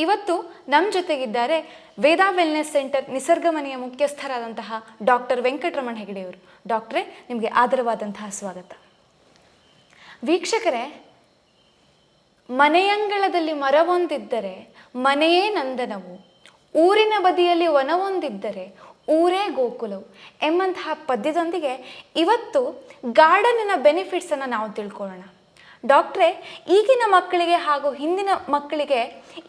ಇವತ್ತು ನಮ್ಮ ಜೊತೆಗಿದ್ದಾರೆ ವೇದಾ ವೆಲ್ನೆಸ್ ಸೆಂಟರ್ ನಿಸರ್ಗ ಮನೆಯ ಮುಖ್ಯಸ್ಥರಾದಂತಹ ಡಾಕ್ಟರ್ ವೆಂಕಟರಮಣ ಹೆಗಡೆಯವರು. ಡಾಕ್ಟ್ರೇ, ನಿಮಗೆ ಆದರವಾದಂತಹ ಸ್ವಾಗತ. ವೀಕ್ಷಕರೇ, ಮನೆಯಂಗಳದಲ್ಲಿ ಮರವೊಂದಿದ್ದರೆ ಮನೆಯೇ ನಂದನವು, ಊರಿನ ಬದಿಯಲ್ಲಿ ವನವೊಂದಿದ್ದರೆ ಊರೇ ಗೋಕುಲವು ಎಂಬಂತಹ ಪದ್ಯದೊಂದಿಗೆ ಇವತ್ತು ಗಾರ್ಡನಿನ ಬೆನಿಫಿಟ್ಸನ್ನು ನಾವು ತಿಳ್ಕೊಳ್ಳೋಣ. ಡಾಕ್ಟ್ರೇ, ಈಗಿನ ಮಕ್ಕಳಿಗೆ ಹಾಗೂ ಹಿಂದಿನ ಮಕ್ಕಳಿಗೆ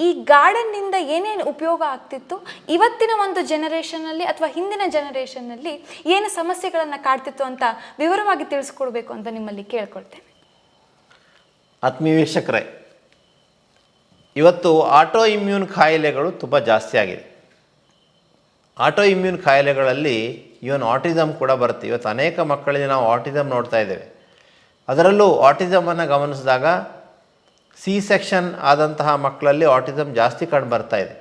ಈ ಗಾರ್ಡನ್ನಿಂದ ಏನೇನು ಉಪಯೋಗ ಆಗ್ತಿತ್ತು, ಇವತ್ತಿನ ಒಂದು ಜನರೇಷನ್ನಲ್ಲಿ ಅಥವಾ ಹಿಂದಿನ ಜನರೇಷನ್ನಲ್ಲಿ ಏನು ಸಮಸ್ಯೆಗಳನ್ನು ಕಾಡ್ತಿತ್ತು ಅಂತ ವಿವರವಾಗಿ ತಿಳಿಸ್ಕೊಡ್ಬೇಕು ಅಂತ ನಿಮ್ಮಲ್ಲಿ ಕೇಳ್ಕೊಳ್ತೇನೆ. ಆತ್ಮೀಯ ವೀಕ್ಷಕರೇ, ಇವತ್ತು ಆಟೋ ಇಮ್ಯೂನ್ ಕಾಯಿಲೆಗಳು ತುಂಬ ಜಾಸ್ತಿ ಆಗಿದೆ. ಆಟೋ ಇಮ್ಯೂನ್ ಕಾಯಿಲೆಗಳಲ್ಲಿ ಇವನ್ ಆಟಿಸಮ್ ಕೂಡ ಬರುತ್ತೆ. ಇವತ್ತು ಅನೇಕ ಮಕ್ಕಳಿಗೆ ನಾವು ಆಟಿಸಮ್ ನೋಡ್ತಾ ಇದ್ದೇವೆ. ಅದರಲ್ಲೂ ಆಟಿಸಮನ್ನು ಗಮನಿಸಿದಾಗ ಸಿ ಸೆಕ್ಷನ್ ಆದಂತಹ ಮಕ್ಕಳಲ್ಲಿ ಆಟಿಸಮ್ ಜಾಸ್ತಿ ಕಂಡು ಬರ್ತಾ ಇದೆ.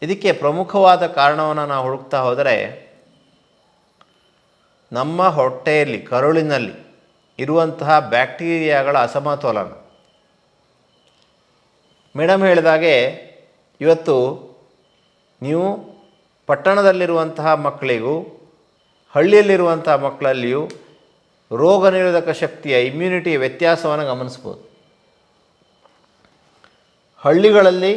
ಇದಕ್ಕೆ ಪ್ರಮುಖವಾದ ಕಾರಣವನ್ನು ನಾವು ಹುಡುಕ್ತಾ ಹೋದರೆ ನಮ್ಮ ಹೊಟ್ಟೆಯಲ್ಲಿ ಕರುಳಿನಲ್ಲಿ ಇರುವಂತಹ ಬ್ಯಾಕ್ಟೀರಿಯಾಗಳ ಅಸಮತೋಲನ. ಮೇಡಮ್ ಹೇಳಿದಾಗೆ ಇವತ್ತು ನೀವು ಪಟ್ಟಣದಲ್ಲಿರುವಂತಹ ಮಕ್ಕಳಿಗೂ ಹಳ್ಳಿಯಲ್ಲಿರುವಂತಹ ಮಕ್ಕಳಲ್ಲಿಯೂ ರೋಗ ನಿರೋಧಕ ಶಕ್ತಿಯ ಇಮ್ಯುನಿಟಿಯ ವ್ಯತ್ಯಾಸವನ್ನು ಗಮನಿಸ್ಬೋದು. ಹಳ್ಳಿಗಳಲ್ಲಿ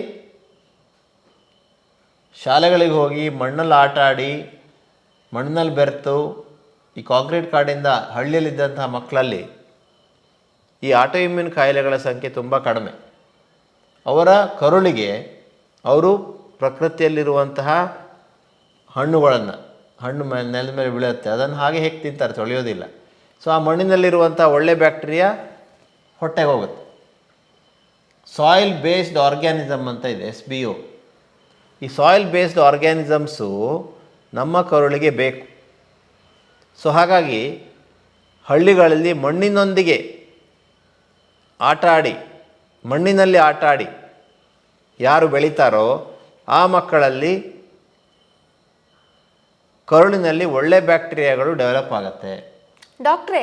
ಶಾಲೆಗಳಿಗೆ ಹೋಗಿ ಮಣ್ಣಲ್ಲಿ ಆಟ ಆಡಿ ಮಣ್ಣಲ್ಲಿ ಬೆರೆತು ಈ ಕಾಂಕ್ರೀಟ್ ಕಾಡಿಂದ ಹಳ್ಳಿಯಲ್ಲಿದ್ದಂತಹ ಮಕ್ಕಳಲ್ಲಿ ಈ ಆಟೋ ಇಮ್ಯೂನ್ ಕಾಯಿಲೆಗಳ ಸಂಖ್ಯೆ ತುಂಬ ಕಡಿಮೆ. ಅವರ ಕರುಳಿಗೆ ಅವರು ಪ್ರಕೃತಿಯಲ್ಲಿರುವಂತಹ ಹಣ್ಣುಗಳನ್ನು ನೆಲದ ಮೇಲೆ ಬೀಳುತ್ತೆ, ಅದನ್ನು ಹಾಗೆ ಹೇಗೆ ತಿಂತಾರೆ, ತೊಳೆಯೋದಿಲ್ಲ. ಸೊ ಆ ಮಣ್ಣಿನಲ್ಲಿರುವಂಥ ಒಳ್ಳೆ ಬ್ಯಾಕ್ಟೀರಿಯಾ ಹೊಟ್ಟೆಗೆ ಹೋಗುತ್ತೆ. ಸಾಯಿಲ್ ಬೇಸ್ಡ್ ಆರ್ಗ್ಯಾನಿಸಮ್ ಅಂತ ಇದೆ, SBO. ಈ ಸಾಯಿಲ್ ಬೇಸ್ಡ್ ಆರ್ಗ್ಯಾನಿಸಮ್ಸು ನಮ್ಮ ಕರುಳಿಗೆ ಬೇಕು. ಸೊ ಹಾಗಾಗಿ ಹಳ್ಳಿಗಳಲ್ಲಿ ಮಣ್ಣಿನೊಂದಿಗೆ ಮಣ್ಣಿನಲ್ಲಿ ಆಟ ಆಡಿ ಯಾರು ಬೆಳೀತಾರೋ ಆ ಮಕ್ಕಳಲ್ಲಿ ಕರುಳಿನಲ್ಲಿ ಒಳ್ಳೆ ಬ್ಯಾಕ್ಟೀರಿಯಾಗಳು ಡೆವಲಪ್ ಆಗುತ್ತೆ. ಡಾಕ್ಟ್ರೇ,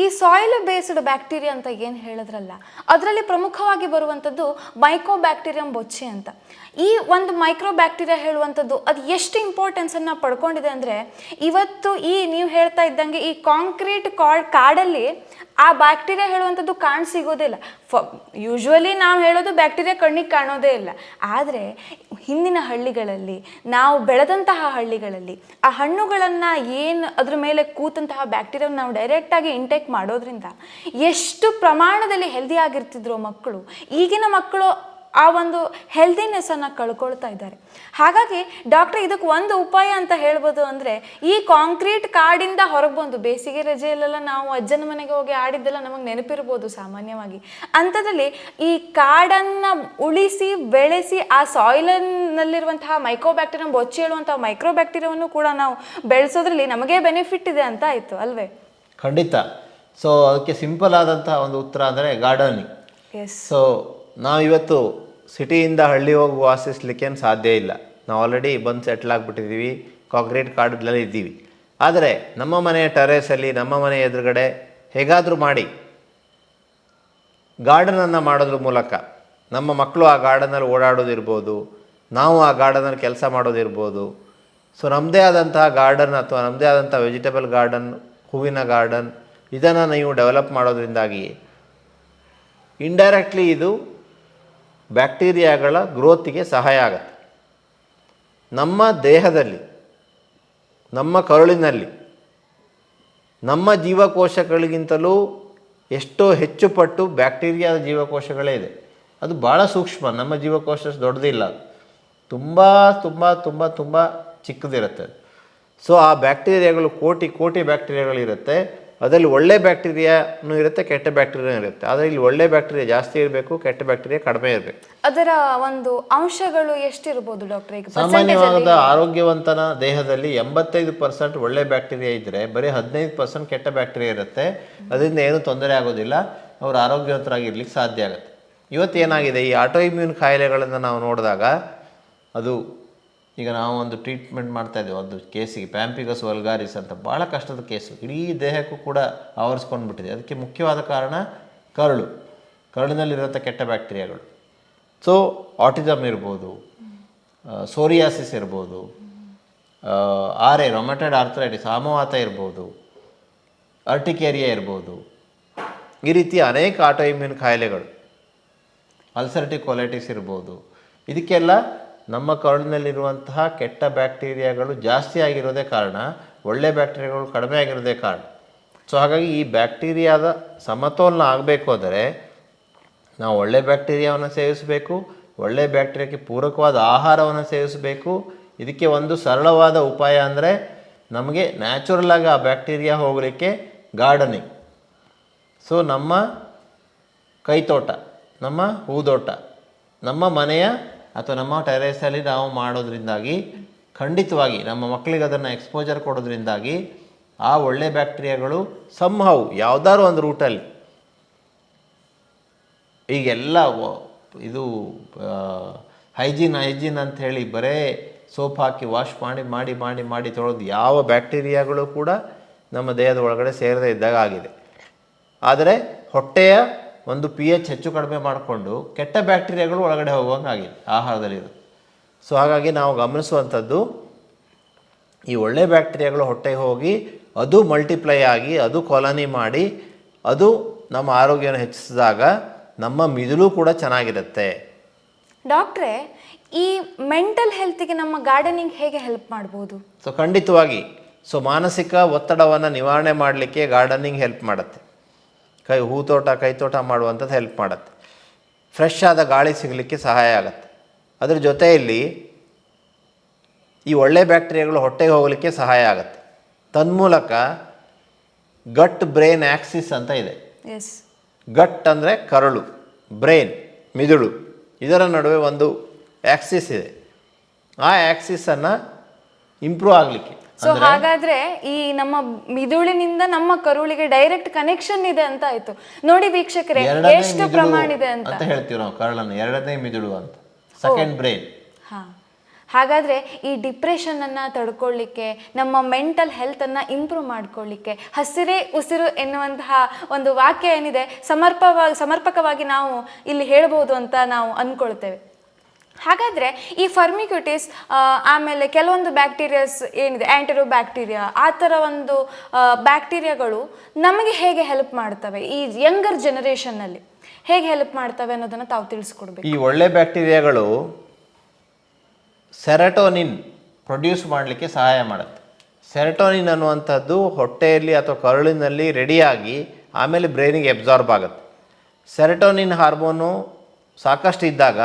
ಈ ಸಾಯಿಲ್ ಬೇಸ್ಡ್ ಬ್ಯಾಕ್ಟೀರಿಯಾ ಅಂತ ಏನು ಹೇಳಿದ್ರಲ್ಲ, ಅದರಲ್ಲಿ ಪ್ರಮುಖವಾಗಿ ಬರುವಂಥದ್ದು ಮೈಕ್ರೋ ಬ್ಯಾಕ್ಟೀರಿಯಂ ಬೊಚ್ಚೆ ಅಂತ. ಈ ಒಂದು ಮೈಕ್ರೋ ಬ್ಯಾಕ್ಟೀರಿಯಾ ಹೇಳುವಂಥದ್ದು ಅದು ಎಷ್ಟು ಇಂಪಾರ್ಟೆನ್ಸನ್ನು ಪಡ್ಕೊಂಡಿದೆ ಅಂದರೆ, ಇವತ್ತು ನೀವು ಹೇಳ್ತಾ ಇದ್ದಂಗೆ ಈ ಕಾಂಕ್ರೀಟ್ ಕಾಡಲ್ಲಿ ಆ ಬ್ಯಾಕ್ಟೀರಿಯಾ ಹೇಳುವಂಥದ್ದು ಸಿಗೋದಿಲ್ಲ. ಯೂಶ್ವಲಿ ನಾವು ಹೇಳೋದು ಬ್ಯಾಕ್ಟೀರಿಯಾ ಕಣ್ಣಿಗೆ ಕಾಣೋದೇ ಇಲ್ಲ. ಆದರೆ ಹಿಂದಿನ ಹಳ್ಳಿಗಳಲ್ಲಿ, ನಾವು ಬೆಳೆದಂತಹ ಹಳ್ಳಿಗಳಲ್ಲಿ ಆ ಹಣ್ಣುಗಳನ್ನು ಏನು ಅದ್ರ ಮೇಲೆ ಕೂತಂತಹ ಬ್ಯಾಕ್ಟೀರಿಯಾ ನಾವು ಡೈರೆಕ್ಟಾಗಿ ಇಂಟೇಕ್ ಮಾಡೋದ್ರಿಂದ ಎಷ್ಟು ಪ್ರಮಾಣದಲ್ಲಿ ಹೆಲ್ದಿ ಆಗಿರ್ತಿದ್ರು ಮಕ್ಕಳು. ಈಗಿನ ಮಕ್ಕಳು ಆ ಒಂದು ಹೆಲ್ದಿನೆಸ್ಸನ್ನು ಕಳ್ಕೊಳ್ತಾ ಇದ್ದಾರೆ. ಹಾಗಾಗಿ ಡಾಕ್ಟ್ರೆ, ಇದಕ್ಕೆ ಒಂದು ಉಪಾಯ ಅಂತ ಹೇಳ್ಬೋದು ಅಂದರೆ, ಈ ಕಾಂಕ್ರೀಟ್ ಕಾಡಿಂದ ಹೊರಗೆ ಬಂದು ಬೇಸಿಗೆ ರಜೆಯಲ್ಲೆಲ್ಲ ನಾವು ಅಜ್ಜನ ಮನೆಗೆ ಹೋಗಿ ಆಡಿದ್ದೆಲ್ಲ ನಮಗೆ ನೆನಪಿರ್ಬೋದು ಸಾಮಾನ್ಯವಾಗಿ. ಅಂಥದ್ರಲ್ಲಿ ಈ ಕಾಡನ್ನು ಉಳಿಸಿ ಬೆಳೆಸಿ ಆ ಸಾಯಿಲನ್ನಲ್ಲಿರುವಂತಹ ಮೈಕ್ರೋಬ್ಯಾಕ್ಟೀರಿಯಂ ಬೊಚ್ಚಿ ಹೇಳುವಂತಹ ಮೈಕ್ರೋಬ್ಯಾಕ್ಟೀರಿಯಾವನ್ನು ಕೂಡ ನಾವು ಬೆಳೆಸೋದ್ರಲ್ಲಿ ನಮಗೆ ಬೆನಿಫಿಟ್ ಇದೆ ಅಂತ ಆಯಿತು ಅಲ್ವೇ? ಖಂಡಿತ. ಸೊ ಅದಕ್ಕೆ ಸಿಂಪಲ್ ಆದಂತಹ ಒಂದು ಉತ್ತರ ಅಂದರೆ ಗಾರ್ಡನಿಂಗ್. ಸೊ ನಾವಿವತ್ತು ಸಿಟಿಯಿಂದ ಹಳ್ಳಿ ಹೋಗಿ ವಾಸಿಸ್ಲಿಕ್ಕೇನು ಸಾಧ್ಯ ಇಲ್ಲ. ನಾವು ಆಲ್ರೆಡಿ ಬಂದು ಸೆಟ್ಲ್ ಆಗಿಬಿಟ್ಟಿದ್ದೀವಿ, ಕಾಂಕ್ರೀಟ್ ಕಾಡಲ್ಲಿ ಇದ್ದೀವಿ. ಆದರೆ ನಮ್ಮ ಮನೆಯ ಟೆರೇಸಲ್ಲಿ, ನಮ್ಮ ಮನೆಯ ಎದುರುಗಡೆ ಹೇಗಾದರೂ ಮಾಡಿ ಗಾರ್ಡನನ್ನು ಮಾಡೋದ್ರ ಮೂಲಕ ನಮ್ಮ ಮಕ್ಕಳು ಆ ಗಾರ್ಡನಲ್ಲಿ ಓಡಾಡೋದಿರ್ಬೋದು, ನಾವು ಆ ಗಾರ್ಡನಲ್ಲಿ ಕೆಲಸ ಮಾಡೋದಿರ್ಬೋದು. ಸೊ ನಮ್ಮದೇ ಆದಂತಹ ಗಾರ್ಡನ್ ಅಥವಾ ನಮ್ಮದೇ ಆದಂಥ ವೆಜಿಟೇಬಲ್ ಗಾರ್ಡನ್, ಹೂವಿನ ಗಾರ್ಡನ್, ಇದನ್ನು ನೀವು ಡೆವಲಪ್ ಮಾಡೋದ್ರಿಂದಾಗಿ ಇಂಡೈರೆಕ್ಟ್ಲಿ ಇದು ಬ್ಯಾಕ್ಟೀರಿಯಾಗಳ ಗ್ರೋತಿಗೆ ಸಹಾಯ ಆಗುತ್ತೆ. ನಮ್ಮ ದೇಹದಲ್ಲಿ, ನಮ್ಮ ಕರುಳಿನಲ್ಲಿ ನಮ್ಮ ಜೀವಕೋಶಗಳಿಗಿಂತಲೂ ಎಷ್ಟೋ ಹೆಚ್ಚು ಪಟ್ಟು ಬ್ಯಾಕ್ಟೀರಿಯಾದ ಜೀವಕೋಶಗಳೇ ಇದೆ. ಅದು ಭಾಳ ಸೂಕ್ಷ್ಮ. ನಮ್ಮ ಜೀವಕೋಶ ದೊಡ್ಡದಿಲ್ಲ, ತುಂಬ ತುಂಬ ತುಂಬ ತುಂಬ ಚಿಕ್ಕದಿರುತ್ತೆ. ಸೊ ಆ ಬ್ಯಾಕ್ಟೀರಿಯಾಗಳು ಕೋಟಿ ಬ್ಯಾಕ್ಟೀರಿಯಾಗಳಿರುತ್ತೆ. ಅದರಲ್ಲಿ ಒಳ್ಳೆ ಬ್ಯಾಕ್ಟೀರಿಯಾನೂ ಇರುತ್ತೆ, ಕೆಟ್ಟ ಬ್ಯಾಕ್ಟೀರಿಯಾನೂ ಇರುತ್ತೆ. ಆದರೆ ಇಲ್ಲಿ ಒಳ್ಳೆ ಬ್ಯಾಕ್ಟೀರಿಯಾ ಜಾಸ್ತಿ ಇರಬೇಕು, ಕೆಟ್ಟ ಬ್ಯಾಕ್ಟೀರಿಯಾ ಕಡಿಮೆ ಇರಬೇಕು. ಅದರ ಒಂದು ಅಂಶಗಳು ಎಷ್ಟಿರ್ಬೋದು ಡಾಕ್ಟರ್? ಸಾಮಾನ್ಯವಾದ ಆರೋಗ್ಯವಂತನ ದೇಹದಲ್ಲಿ 85% ಒಳ್ಳೆ ಬ್ಯಾಕ್ಟೀರಿಯಾ ಇದ್ದರೆ ಬರೀ 15% ಕೆಟ್ಟ ಬ್ಯಾಕ್ಟೀರಿಯಾ ಇರುತ್ತೆ. ಅದರಿಂದ ಏನೂ ತೊಂದರೆ ಆಗೋದಿಲ್ಲ, ಅವರು ಆರೋಗ್ಯವಂತರಾಗಿರ್ಲಿಕ್ಕೆ ಸಾಧ್ಯ ಆಗುತ್ತೆ. ಇವತ್ತೇನಾಗಿದೆ, ಈ ಆಟೋ ಇಮ್ಯೂನ್ ಕಾಯಿಲೆಗಳನ್ನು ನಾವು ನೋಡಿದಾಗ, ಅದು ಈಗ ನಾವು ಒಂದು ಟ್ರೀಟ್ಮೆಂಟ್ ಮಾಡ್ತಾಯಿದ್ದೇವೆ ಒಂದು ಕೇಸಿಗೆ, ಪ್ಯಾಂಪಿಗಸ್ ವಲ್ಗಾರಿಸ್ ಅಂತ, ಭಾಳ ಕಷ್ಟದ ಕೇಸು, ಇಡೀ ದೇಹಕ್ಕೂ ಕೂಡ ಆವರಿಸ್ಕೊಂಡ್ಬಿಟ್ಟಿದೆ. ಅದಕ್ಕೆ ಮುಖ್ಯವಾದ ಕಾರಣ ಕರುಳಿನಲ್ಲಿರುವಂಥ ಕೆಟ್ಟ ಬ್ಯಾಕ್ಟೀರಿಯಾಗಳು. ಸೊ ಆಟಿಸಮ್ ಇರ್ಬೋದು, ಸೋರಿಯಾಸಿಸ್ ಇರ್ಬೋದು, ರೊಮ್ಯಾಟೈಡ್ ಆರ್ಥರೈಟಿಸ್, ಆಮವಾತ ಇರ್ಬೋದು, ಅರ್ಟಿಕೇರಿಯಾ ಇರ್ಬೋದು, ಈ ರೀತಿ ಅನೇಕ ಆಟೋಇಮ್ಯೂನ್ ಕಾಯಿಲೆಗಳು, ಅಲ್ಸರ್ಟಿವ್ ಕೊಲೈಟಿಸ್ ಇರ್ಬೋದು. ಇದಕ್ಕೆಲ್ಲ ನಮ್ಮ ಕರುಳಿನಲ್ಲಿರುವಂತಹ ಕೆಟ್ಟ ಬ್ಯಾಕ್ಟೀರಿಯಾಗಳು ಜಾಸ್ತಿ ಆಗಿರೋದೇ ಕಾರಣ, ಒಳ್ಳೆ ಬ್ಯಾಕ್ಟೀರಿಯಾಗಳು ಕಡಿಮೆ ಆಗಿರೋದೇ ಕಾರಣ. ಸೊ ಹಾಗಾಗಿ ಈ ಬ್ಯಾಕ್ಟೀರಿಯಾದ ಸಮತೋಲನ ಆಗಬೇಕು ಅಂದರೆ ನಾವು ಒಳ್ಳೆ ಬ್ಯಾಕ್ಟೀರಿಯಾವನ್ನು ಸೇವಿಸಬೇಕು, ಒಳ್ಳೆ ಬ್ಯಾಕ್ಟೀರಿಯಾಕ್ಕೆ ಪೂರಕವಾದ ಆಹಾರವನ್ನು ಸೇವಿಸಬೇಕು. ಇದಕ್ಕೆ ಒಂದು ಸರಳವಾದ ಉಪಾಯ ಅಂದರೆ ನಮಗೆ ನ್ಯಾಚುರಲಾಗಿ ಆ ಬ್ಯಾಕ್ಟೀರಿಯಾ ಹೋಗಲಿಕ್ಕೆ ಗಾರ್ಡನಿಂಗ್. ಸೊ ನಮ್ಮ ಕೈತೋಟ, ನಮ್ಮ ಹೂದೋಟ, ನಮ್ಮ ಮನೆಯ ಅಥವಾ ನಮ್ಮ ಟೆರೇಸಲ್ಲಿ ನಾವು ಮಾಡೋದ್ರಿಂದಾಗಿ ಖಂಡಿತವಾಗಿ ನಮ್ಮ ಮಕ್ಕಳಿಗೆ ಅದನ್ನು ಎಕ್ಸ್ಪೋಜರ್ ಕೊಡೋದ್ರಿಂದಾಗಿ ಆ ಒಳ್ಳೆ ಬ್ಯಾಕ್ಟೀರಿಯಾಗಳು ಸಂಹವು ಯಾವುದಾದ್ರು ಒಂದು ರೂಟಲ್ಲಿ, ಈಗೆಲ್ಲ ಇದು ಹೈಜೀನ್ ಅಂತ ಹೇಳಿ ಬರೇ ಸೋಪ್ ಹಾಕಿ ವಾಶ್ ಮಾಡಿ ಮಾಡಿ ಮಾಡಿ ಮಾಡಿ ತೊಳೆದು ಯಾವ ಬ್ಯಾಕ್ಟೀರಿಯಾಗಳು ಕೂಡ ನಮ್ಮ ದೇಹದ ಒಳಗಡೆ ಸೇರದೇ ಇದ್ದಾಗ ಆಗಿದೆ. ಆದರೆ ಹೊಟ್ಟೆಯ ಒಂದು pH ಹೆಚ್ಚು ಕಡಿಮೆ ಮಾಡಿಕೊಂಡು ಕೆಟ್ಟ ಬ್ಯಾಕ್ಟೀರಿಯಾಗಳು ಒಳಗಡೆ ಹೋಗುವಂಗಾಗಿದೆ ಆಹಾರದಲ್ಲಿರೋದು. ಸೊ ಹಾಗಾಗಿ ನಾವು ಗಮನಿಸುವಂಥದ್ದು, ಈ ಒಳ್ಳೆ ಬ್ಯಾಕ್ಟೀರಿಯಾಗಳು ಹೊಟ್ಟೆಗೆ ಹೋಗಿ ಅದು ಮಲ್ಟಿಪ್ಲೈ ಆಗಿ ಅದು ಕಾಲನಿ ಮಾಡಿ ಅದು ನಮ್ಮ ಆರೋಗ್ಯವನ್ನು ಹೆಚ್ಚಿಸಿದಾಗ ನಮ್ಮ ಮಿದುಳು ಕೂಡ ಚೆನ್ನಾಗಿರುತ್ತೆ. ಡಾಕ್ಟ್ರೇ, ಈ ಮೆಂಟಲ್ ಹೆಲ್ತಿಗೆ ನಮ್ಮ ಗಾರ್ಡನಿಂಗ್ ಹೇಗೆ ಹೆಲ್ಪ್ ಮಾಡ್ಬೋದು? ಸೊ ಖಂಡಿತವಾಗಿ. ಸೊ ಮಾನಸಿಕ ಒತ್ತಡವನ್ನು ನಿವಾರಣೆ ಮಾಡಲಿಕ್ಕೆ ಗಾರ್ಡನಿಂಗ್ ಹೆಲ್ಪ್ ಮಾಡುತ್ತೆ. ಹೂತೋಟ, ಕೈತೋಟ ಮಾಡುವಂಥದ್ದು ಹೆಲ್ಪ್ ಮಾಡುತ್ತೆ. ಫ್ರೆಶ್ ಆದ ಗಾಳಿ ಸಿಗಲಿಕ್ಕೆ ಸಹಾಯ ಆಗುತ್ತೆ. ಅದ್ರ ಜೊತೆಯಲ್ಲಿ ಈ ಒಳ್ಳೆ ಬ್ಯಾಕ್ಟೀರಿಯಾಗಳು ಹೊಟ್ಟೆಗೆ ಹೋಗಲಿಕ್ಕೆ ಸಹಾಯ ಆಗುತ್ತೆ. ತನ್ಮೂಲಕ ಗಟ್ ಬ್ರೈನ್ ಆಕ್ಸಿಸ್ ಅಂತ ಇದೆ. ಎಸ್. ಗಟ್ ಅಂದರೆ ಕರಳು, ಬ್ರೈನ್ ಮಿದುಳು, ಇದರ ನಡುವೆ ಒಂದು ಆಕ್ಸಿಸ್ ಇದೆ. ಆ ಆಕ್ಸಿಸನ್ನು ಇಂಪ್ರೂವ್ ಆಗಲಿಕ್ಕೆ, ಸೊ ಹಾಗಾದ್ರೆ ಈ ನಮ್ಮ ಮಿದುಳಿನಿಂದ ನಮ್ಮ ಕರುಳಿಗೆ ಡೈರೆಕ್ಟ್ ಕನೆಕ್ಷನ್ ಇದೆ ಅಂತ ಆಯ್ತು. ನೋಡಿ ವೀಕ್ಷಕರೇ, ಎಷ್ಟು ಪ್ರಮಾಣ ಇದೆ ಅಂತ ಹೇಳ್ತೀವಿ ನಾವು ಕರಳನ್ನು, ಎರಡನೇ ಮಿದುಳು ಅಂತ, ಸೆಕೆಂಡ್ ಬ್ರೈನ್. ಹಾ, ಹಾಗಾದ್ರೆ ಈ ಡಿಪ್ರೆಷನ್ ಅನ್ನ ತಡ್ಕೊಳ್ಳಿಕ್ಕೆ, ನಮ್ಮ ಮೆಂಟಲ್ ಹೆಲ್ತ್ ಅನ್ನ ಇಂಪ್ರೂವ್ ಮಾಡ್ಕೊಳ್ಳಿಕ್ಕೆ ಹಸಿರೇ ಉಸಿರು ಎನ್ನುವಂತಹ ಒಂದು ವಾಕ್ಯ ಏನಿದೆ ಸಮರ್ಪಕವಾಗಿ ನಾವು ಇಲ್ಲಿ ಹೇಳ್ಬೋದು ಅಂತ ನಾವು ಅಂದ್ಕೊಳ್ತೇವೆ. ಹಾಗಾದರೆ ಈ ಫರ್ಮಿಕ್ಯೂಟಿಸ್ ಆಮೇಲೆ ಕೆಲವೊಂದು ಬ್ಯಾಕ್ಟೀರಿಯಾಸ್ ಏನಿದೆ, ಆ್ಯಂಟಿರೋ ಬ್ಯಾಕ್ಟೀರಿಯಾ, ಆ ಥರ ಒಂದು ಬ್ಯಾಕ್ಟೀರಿಯಾಗಳು ನಮಗೆ ಹೇಗೆ ಹೆಲ್ಪ್ ಮಾಡ್ತವೆ, ಈ ಯಂಗರ್ ಜನರೇಷನ್ನಲ್ಲಿ ಹೇಗೆ ಹೆಲ್ಪ್ ಮಾಡ್ತವೆ ಅನ್ನೋದನ್ನು ತಾವು ತಿಳಿಸ್ಕೊಡ್ಬೇಕು. ಈ ಒಳ್ಳೆ ಬ್ಯಾಕ್ಟೀರಿಯಾಗಳು ಸೆರಟೋನಿನ್ ಪ್ರೊಡ್ಯೂಸ್ ಮಾಡಲಿಕ್ಕೆ ಸಹಾಯ ಮಾಡುತ್ತೆ. ಸೆರಟೋನಿನ್ ಅನ್ನುವಂಥದ್ದು ಹೊಟ್ಟೆಯಲ್ಲಿ ಅಥವಾ ಕರುಳಿನಲ್ಲಿ ರೆಡಿಯಾಗಿ ಆಮೇಲೆ ಬ್ರೈನಿಗೆ ಎಬ್ಸಾರ್ಬ್ ಆಗುತ್ತೆ. ಸೆರಟೋನಿನ್ ಹಾರ್ಮೋನು ಸಾಕಷ್ಟು ಇದ್ದಾಗ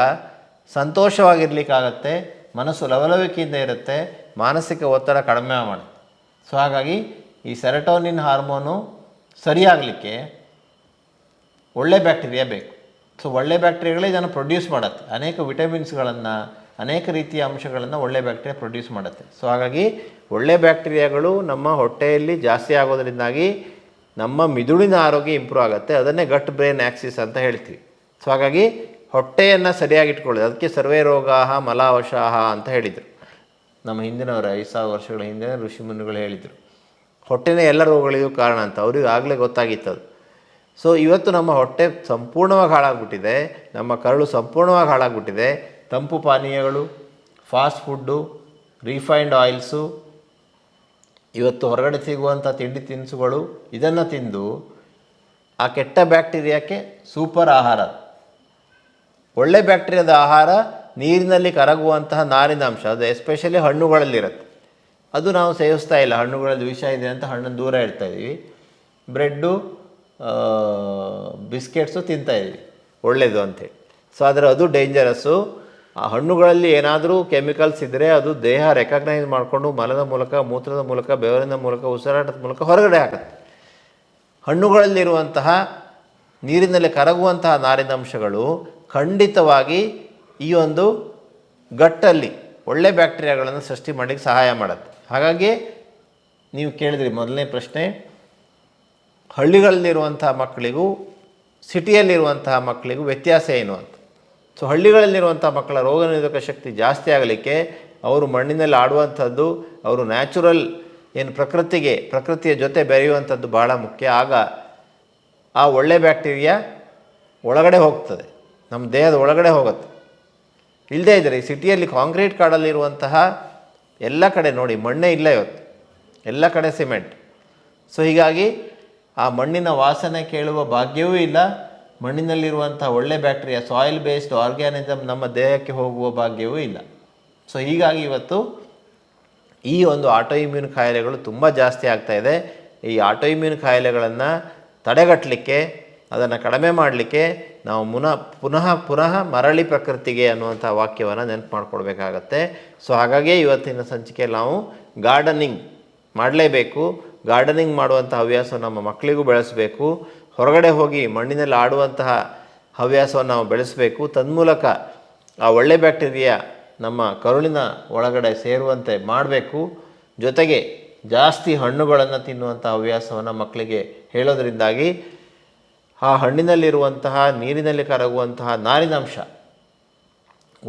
ಸಂತೋಷವಾಗಿರ್ಲಿಕ್ಕಾಗತ್ತೆ, ಮನಸ್ಸು ಲವಲವಿಕೆಯಿಂದ ಇರುತ್ತೆ, ಮಾನಸಿಕ ಒತ್ತಡ ಕಡಿಮೆ ಮಾಡುತ್ತೆ. ಸೊ ಹಾಗಾಗಿ ಈ ಸೆರಟೋನಿನ್ ಹಾರ್ಮೋನು ಸರಿಯಾಗಲಿಕ್ಕೆ ಒಳ್ಳೆ ಬ್ಯಾಕ್ಟೀರಿಯಾ ಬೇಕು. ಸೊ ಒಳ್ಳೆ ಬ್ಯಾಕ್ಟೀರಿಯಾಗಳೇ ಇದನ್ನು ಪ್ರೊಡ್ಯೂಸ್ ಮಾಡುತ್ತೆ. ಅನೇಕ ವಿಟಮಿನ್ಸ್ಗಳನ್ನು, ಅನೇಕ ರೀತಿಯ ಅಂಶಗಳನ್ನು ಒಳ್ಳೆ ಬ್ಯಾಕ್ಟೀರಿಯಾ ಪ್ರೊಡ್ಯೂಸ್ ಮಾಡುತ್ತೆ. ಸೊ ಹಾಗಾಗಿ ಒಳ್ಳೆ ಬ್ಯಾಕ್ಟೀರಿಯಾಗಳು ನಮ್ಮ ಹೊಟ್ಟೆಯಲ್ಲಿ ಜಾಸ್ತಿ ಆಗೋದ್ರಿಂದಾಗಿ ನಮ್ಮ ಮಿದುಳಿನ ಆರೋಗ್ಯ ಇಂಪ್ರೂವ್ ಆಗುತ್ತೆ. ಅದನ್ನೇ ಗಟ್ ಬ್ರೈನ್ ಆಕ್ಸಿಸ್ ಅಂತ ಹೇಳ್ತೀವಿ. ಸೊ ಹಾಗಾಗಿ ಹೊಟ್ಟೆಯನ್ನು ಸರಿಯಾಗಿ ಇಟ್ಕೊಳ್ಳೋದು, ಅದಕ್ಕೆ ಸರ್ವೇ ರೋಗಾಹ ಮಲಾವಶಾಹ ಅಂತ ಹೇಳಿದರು ನಮ್ಮ ಹಿಂದಿನವರು. 5,000 ವರ್ಷಗಳ ಹಿಂದೆ ಋಷಿಮುನಿಗಳು ಹೇಳಿದರು ಹೊಟ್ಟೆನೇ ಎಲ್ಲ ರೋಗಗಳಿಗೂ ಕಾರಣ ಅಂತ. ಅವ್ರಿಗೆ ಆಗಲೇ ಗೊತ್ತಾಗಿತ್ತು ಅದು. ಸೊ ಇವತ್ತು ನಮ್ಮ ಹೊಟ್ಟೆ ಸಂಪೂರ್ಣವಾಗಿ ಹಾಳಾಗ್ಬಿಟ್ಟಿದೆ, ನಮ್ಮ ಕರಳು ಸಂಪೂರ್ಣವಾಗಿ ಹಾಳಾಗ್ಬಿಟ್ಟಿದೆ. ತಂಪು ಪಾನೀಯಗಳು, ಫಾಸ್ಟ್ ಫುಡ್ಡು, ರಿಫೈನ್ಡ್ ಆಯಿಲ್ಸು, ಇವತ್ತು ಹೊರಗಡೆ ಸಿಗುವಂಥ ತಿಂಡಿ ತಿನಿಸುಗಳು, ಇದನ್ನು ತಿಂದು ಆ ಕೆಟ್ಟ ಬ್ಯಾಕ್ಟೀರಿಯಾಕ್ಕೆ ಸೂಪರ್ ಆಹಾರ. ಒಳ್ಳೆ ಬ್ಯಾಕ್ಟೀರಿಯಾದ ಆಹಾರ ನೀರಿನಲ್ಲಿ ಕರಗುವಂತಹ ನಾರಿನಾಂಶ, ಅದು ಎಸ್ಪೆಷಲಿ ಹಣ್ಣುಗಳಲ್ಲಿರುತ್ತೆ. ಅದು ನಾವು ಸೇವಿಸ್ತಾ ಇಲ್ಲ. ಹಣ್ಣುಗಳಲ್ಲಿ ವಿಷ ಇದೆ ಅಂತ ಹಣ್ಣನ್ನು ದೂರ ಇಡ್ತಾಯಿದ್ದೀವಿ. ಬ್ರೆಡ್ಡು, ಬಿಸ್ಕೆಟ್ಸು ತಿಂತಾಯಿದ್ದೀವಿ ಒಳ್ಳೆಯದು ಅಂಥೇಳಿ. ಸೊ ಆದರೆ ಅದು ಡೇಂಜರಸ್ಸು. ಆ ಹಣ್ಣುಗಳಲ್ಲಿ ಏನಾದರೂ ಕೆಮಿಕಲ್ಸ್ ಇದ್ದರೆ ಅದು ದೇಹ ರೆಕಗ್ನೈಸ್ ಮಾಡಿಕೊಂಡು ಮಲದ ಮೂಲಕ, ಮೂತ್ರದ ಮೂಲಕ, ಬೆವರಿನ ಮೂಲಕ, ಉಸಿರಾಟದ ಮೂಲಕ ಹೊರಗಡೆ ಹಾಕುತ್ತೆ. ಹಣ್ಣುಗಳಲ್ಲಿರುವಂತಹ ನೀರಿನಲ್ಲಿ ಕರಗುವಂತಹ ನಾರಿನಾಂಶಗಳು ಖಂಡಿತವಾಗಿ ಈ ಒಂದು ಗಟ್ಟಲ್ಲಿ ಒಳ್ಳೆ ಬ್ಯಾಕ್ಟೀರಿಯಾಗಳನ್ನು ಸೃಷ್ಟಿ ಮಾಡಲಿಕ್ಕೆ ಸಹಾಯ ಮಾಡುತ್ತೆ. ಹಾಗಾಗಿ ನೀವು ಕೇಳಿದ್ರಿ ಮೊದಲನೇ ಪ್ರಶ್ನೆ, ಹಳ್ಳಿಗಳಲ್ಲಿರುವಂತಹ ಮಕ್ಕಳಿಗೂ ಸಿಟಿಯಲ್ಲಿರುವಂತಹ ಮಕ್ಕಳಿಗೂ ವ್ಯತ್ಯಾಸ ಏನು ಅಂತ. ಸೊ ಹಳ್ಳಿಗಳಲ್ಲಿರುವಂಥ ಮಕ್ಕಳ ರೋಗ ನಿರೋಧಕ ಶಕ್ತಿ ಜಾಸ್ತಿ ಆಗಲಿಕ್ಕೆ ಅವರು ಮಣ್ಣಿನಲ್ಲಿ ಆಡುವಂಥದ್ದು, ಅವರು ನ್ಯಾಚುರಲ್ ಏನು ಪ್ರಕೃತಿಯ ಜೊತೆ ಬೆರೆಯುವಂಥದ್ದು ಭಾಳ ಮುಖ್ಯ. ಆಗ ಆ ಒಳ್ಳೆ ಬ್ಯಾಕ್ಟೀರಿಯಾ ಒಳಗಡೆ ಹೋಗ್ತದೆ, ನಮ್ಮ ದೇಹದ ಒಳಗಡೆ ಹೋಗುತ್ತೆ. ಇಲ್ಲದೇ ಇದ್ದರೆ ಈ ಸಿಟಿಯಲ್ಲಿ ಕಾಂಕ್ರೀಟ್ ಕಾಡಲ್ಲಿರುವಂತಹ ಎಲ್ಲ ಕಡೆ ನೋಡಿ ಮಣ್ಣೇ ಇಲ್ಲ ಇವತ್ತು, ಎಲ್ಲ ಕಡೆ ಸಿಮೆಂಟ್. ಸೊ ಹೀಗಾಗಿ ಆ ಮಣ್ಣಿನ ವಾಸನೆ ಕೇಳುವ ಭಾಗ್ಯವೂ ಇಲ್ಲ, ಮಣ್ಣಿನಲ್ಲಿರುವಂಥ ಒಳ್ಳೆ ಬ್ಯಾಕ್ಟೀರಿಯಾ ಸಾಯಿಲ್ ಬೇಸ್ಡ್ ಆರ್ಗ್ಯಾನಿಸಮ್ ನಮ್ಮ ದೇಹಕ್ಕೆ ಹೋಗುವ ಭಾಗ್ಯವೂ ಇಲ್ಲ. ಸೊ ಹೀಗಾಗಿ ಇವತ್ತು ಈ ಒಂದು ಆಟೋಇಮ್ಯೂನ್ ಕಾಯಿಲೆಗಳು ತುಂಬ ಜಾಸ್ತಿ ಆಗ್ತಾಯಿದೆ. ಈ ಆಟೋಇಮ್ಯೂನ್ ಕಾಯಿಲೆಗಳನ್ನು ತಡೆಗಟ್ಟಲಿಕ್ಕೆ, ಅದನ್ನು ಕಡಿಮೆ ಮಾಡಲಿಕ್ಕೆ ನಾವು ಪುನಃ ಮರಳಿ ಪ್ರಕೃತಿಗೆ ಅನ್ನುವಂಥ ವಾಕ್ಯವನ್ನು ನೆನಪು ಮಾಡ್ಕೊಳ್ಬೇಕಾಗತ್ತೆ. ಸೊ ಹಾಗಾಗಿ ಇವತ್ತಿನ ಸಂಚಿಕೆಯಲ್ಲಿ ನಾವು ಗಾರ್ಡನಿಂಗ್ ಮಾಡಲೇಬೇಕು. ಗಾರ್ಡನಿಂಗ್ ಮಾಡುವಂಥ ಹವ್ಯಾಸ ನಮ್ಮ ಮಕ್ಕಳಿಗೂ ಬೆಳೆಸಬೇಕು. ಹೊರಗಡೆ ಹೋಗಿ ಮಣ್ಣಿನಲ್ಲಿ ಆಡುವಂತಹ ಹವ್ಯಾಸವನ್ನು ನಾವು ಬೆಳೆಸಬೇಕು. ತನ್ಮೂಲಕ ಆ ಒಳ್ಳೆ ಬ್ಯಾಕ್ಟೀರಿಯಾ ನಮ್ಮ ಕರುಳಿನ ಒಳಗಡೆ ಸೇರುವಂತೆ ಮಾಡಬೇಕು. ಜೊತೆಗೆ ಜಾಸ್ತಿ ಹಣ್ಣುಗಳನ್ನು ತಿನ್ನುವಂಥ ಹವ್ಯಾಸವನ್ನು ಮಕ್ಕಳಿಗೆ ಹೇಳೋದ್ರಿಂದಾಗಿ ಆ ಹಣ್ಣಿನಲ್ಲಿರುವಂತಹ ನೀರಿನಲ್ಲಿ ಕರಗುವಂತಹ ನಾರಿನಂಶ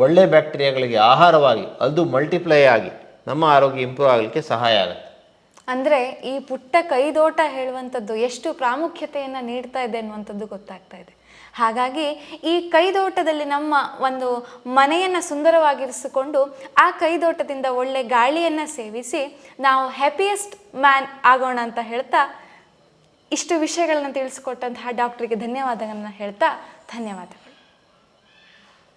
ಒಳ್ಳೆ ಬ್ಯಾಕ್ಟೀರಿಯಾಗಳಿಗೆ ಆಹಾರವಾಗಿ ಅದು ಮಲ್ಟಿಪ್ಲೈ ಆಗಿ ನಮ್ಮ ಆರೋಗ್ಯ ಇಂಪ್ರೂವ್ ಆಗಲಿಕ್ಕೆ ಸಹಾಯ ಆಗುತ್ತೆ. ಅಂದರೆ ಈ ಪುಟ್ಟ ಕೈದೋಟ ಹೇಳುವಂಥದ್ದು ಎಷ್ಟು ಪ್ರಾಮುಖ್ಯತೆಯನ್ನು ನೀಡ್ತಾ ಇದೆ ಅನ್ನುವಂಥದ್ದು ಗೊತ್ತಾಗ್ತಾ ಇದೆ. ಹಾಗಾಗಿ ಈ ಕೈದೋಟದಲ್ಲಿ ನಮ್ಮ ಒಂದು ಮನೆಯನ್ನು ಸುಂದರವಾಗಿರಿಸಿಕೊಂಡು ಆ ಕೈದೋಟದಿಂದ ಒಳ್ಳೆ ಗಾಳಿಯನ್ನು ಸೇವಿಸಿ ನಾವು ಹ್ಯಾಪಿಯೆಸ್ಟ್ ಮ್ಯಾನ್ ಆಗೋಣ ಅಂತ ಹೇಳ್ತಾ, ಇಷ್ಟು ವಿಷಯಗಳನ್ನ ತಿಳಿಸ್ಕೊಟ್ಟಂತಹ ಡಾಕ್ಟ್ರಿಗೆ ಧನ್ಯವಾದಗಳನ್ನು ಹೇಳ್ತಾ ಧನ್ಯವಾದ.